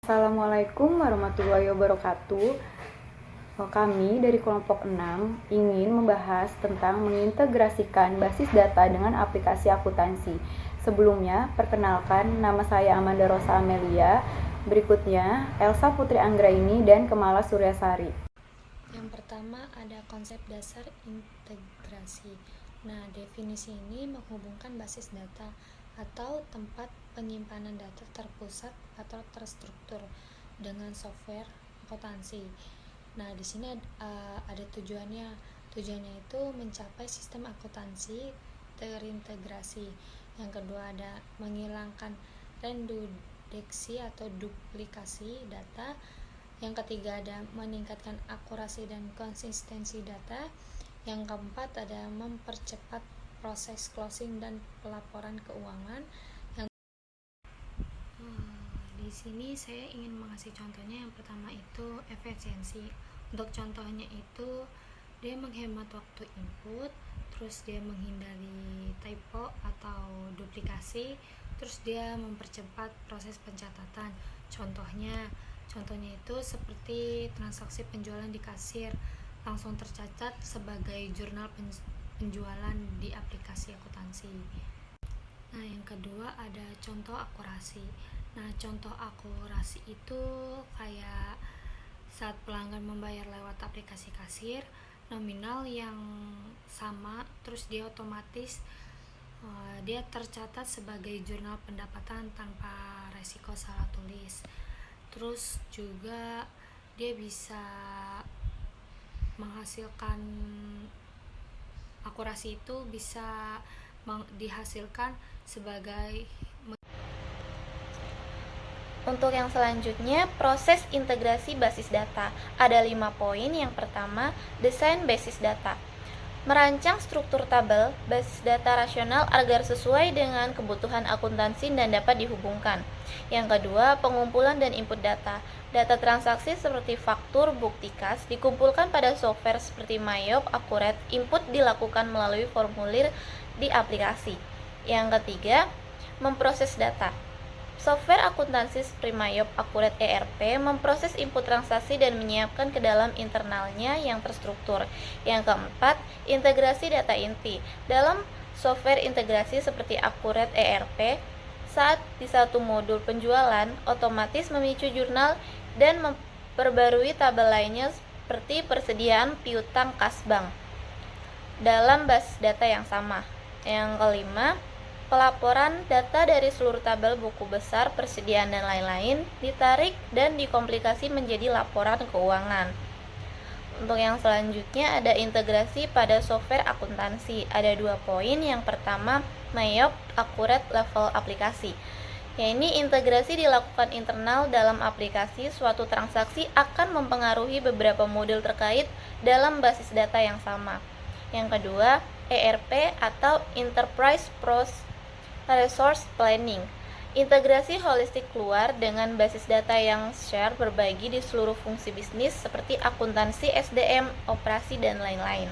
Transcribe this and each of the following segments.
Assalamualaikum warahmatullahi wabarakatuh. Kami dari kelompok 6 ingin membahas tentang mengintegrasikan basis data dengan aplikasi akuntansi. Sebelumnya, perkenalkan, nama saya Amanda Rosa Amelia. Berikutnya, Elsa Putri Anggraini dan Kemala Suryasari. Yang pertama ada konsep dasar integrasi. Nah, definisi ini menghubungkan basis data atau tempat penyimpanan data terpusat atau terstruktur dengan software akuntansi. Nah, di sini ada tujuannya. Tujuannya itu mencapai sistem akuntansi terintegrasi. Yang kedua ada menghilangkan redundansi atau duplikasi data. Yang ketiga ada meningkatkan akurasi dan konsistensi data. Yang keempat ada mempercepat proses closing dan pelaporan keuangan. Di sini saya ingin mengasih contohnya. Yang pertama itu efisiensi. Untuk contohnya itu dia menghemat waktu input, terus dia menghindari typo atau duplikasi, terus dia mempercepat proses pencatatan. Contohnya itu seperti transaksi penjualan di kasir langsung tercatat sebagai jurnal penjualan di aplikasi akuntansi. Nah, yang kedua ada contoh akurasi. Nah, contoh akurasi itu kayak saat pelanggan membayar lewat aplikasi kasir, nominal yang sama, terus dia otomatis dia tercatat sebagai jurnal pendapatan tanpa resiko salah tulis. Terus juga dia bisa menghasilkan akurasi itu bisa dihasilkan sebagai. Untuk yang selanjutnya, proses integrasi basis data. Ada 5 poin. Yang pertama, desain basis data. Merancang struktur tabel basis data rasional agar sesuai dengan kebutuhan akuntansi dan dapat dihubungkan. Yang kedua, pengumpulan dan input data. Data transaksi seperti faktur, bukti kas dikumpulkan pada software seperti Mayop, Accurate. Input dilakukan melalui formulir di aplikasi. Yang ketiga, memproses data. Software akuntansi seperti Mayop, Accurate, ERP memproses input transaksi dan menyiapkan ke dalam internalnya yang terstruktur. Yang keempat, integrasi data inti. Dalam software integrasi seperti Accurate, ERP, saat di satu modul penjualan, otomatis memicu jurnal dan memperbarui tabel lainnya seperti persediaan piutang kas bank dalam basis data yang sama. Yang kelima, pelaporan data dari seluruh tabel buku besar, persediaan, dan lain-lain ditarik dan dikomplikasi menjadi laporan keuangan. Untuk yang selanjutnya ada integrasi pada software akuntansi. Ada 2 poin. Yang pertama, Mayop, Accurate level aplikasi. Ini integrasi dilakukan internal dalam aplikasi. Suatu transaksi akan mempengaruhi beberapa modul terkait dalam basis data yang sama. Yang kedua, ERP atau Enterprise Resource Planning. Integrasi holistik keluar dengan basis data yang share berbagi di seluruh fungsi bisnis seperti akuntansi, SDM, operasi, dan lain-lain.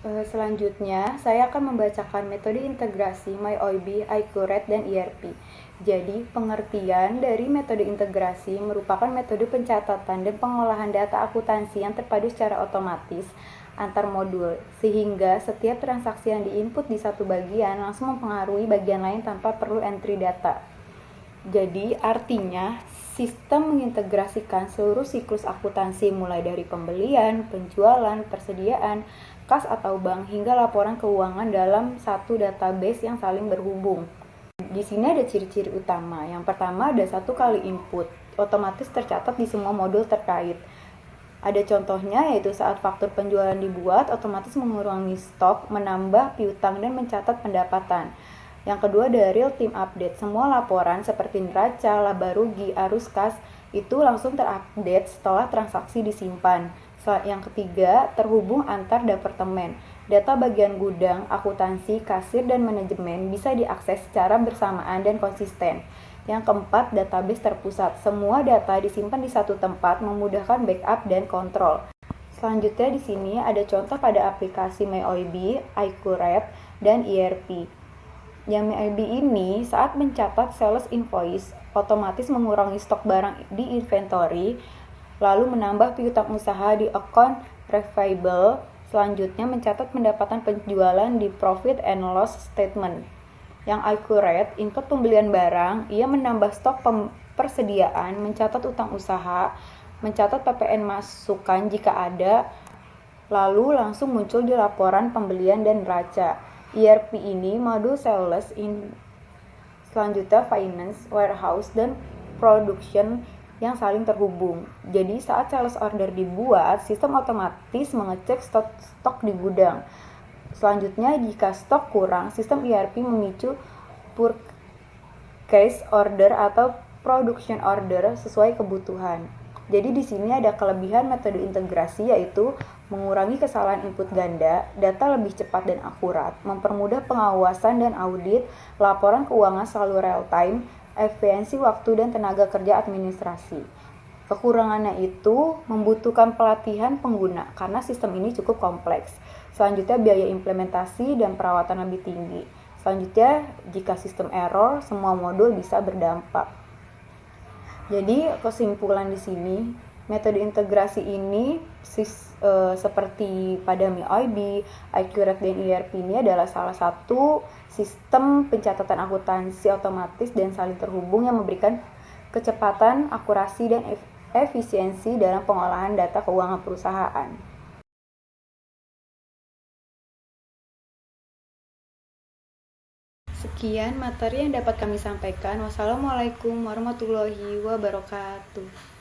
Selanjutnya, saya akan membacakan metode integrasi MyOIB, Accurate, dan ERP. Jadi, pengertian dari metode integrasi merupakan metode pencatatan dan pengolahan data akuntansi yang terpadu secara otomatis antar modul, sehingga setiap transaksi yang diinput di satu bagian langsung mempengaruhi bagian lain tanpa perlu entry data. Jadi, artinya sistem mengintegrasikan seluruh siklus akuntansi mulai dari pembelian, penjualan, persediaan, kas atau bank hingga laporan keuangan dalam satu database yang saling berhubung. Di sini ada ciri-ciri utama. Yang pertama ada 1 kali input, otomatis tercatat di semua modul terkait. Ada contohnya yaitu saat faktur penjualan dibuat, otomatis mengurangi stok, menambah piutang, dan mencatat pendapatan. Yang kedua ada real time update. Semua laporan seperti neraca, laba rugi, arus kas itu langsung terupdate setelah transaksi disimpan. Yang ketiga, terhubung antar departemen. Data bagian gudang, akuntansi, kasir, dan manajemen bisa diakses secara bersamaan dan konsisten. Yang keempat, database terpusat. Semua data disimpan di satu tempat, memudahkan backup dan kontrol. Selanjutnya di sini ada contoh pada aplikasi MyOIB, Accurate. dan ERP. Yang MIB ini saat mencatat sales invoice, otomatis mengurangi stok barang di inventory, lalu menambah piutang usaha di account receivable, selanjutnya mencatat pendapatan penjualan di profit and loss statement. Yang accurate, input pembelian barang, ia menambah stok persediaan, mencatat utang usaha, mencatat PPN masukan jika ada, lalu langsung muncul di laporan pembelian dan neraca. ERP ini modul sales selanjutnya finance, warehouse, dan production yang saling terhubung. Jadi saat sales order dibuat, sistem otomatis mengecek stok di gudang. Selanjutnya jika stok kurang, sistem ERP memicu purchase order atau production order sesuai kebutuhan. Jadi di sini ada kelebihan metode integrasi, yaitu mengurangi kesalahan input ganda, data lebih cepat dan akurat, mempermudah pengawasan dan audit, laporan keuangan selalu real time, efisiensi waktu dan tenaga kerja administrasi. Kekurangannya itu membutuhkan pelatihan pengguna karena sistem ini cukup kompleks. Selanjutnya biaya implementasi dan perawatan lebih tinggi. Selanjutnya jika sistem error, semua modul bisa berdampak. Jadi kesimpulan di sini, metode integrasi ini seperti pada MIB, Accurate dan ERP ini adalah salah satu sistem pencatatan akuntansi otomatis dan saling terhubung yang memberikan kecepatan, akurasi, dan efisiensi dalam pengolahan data keuangan perusahaan. Sekian materi yang dapat kami sampaikan. Wassalamualaikum warahmatullahi wabarakatuh.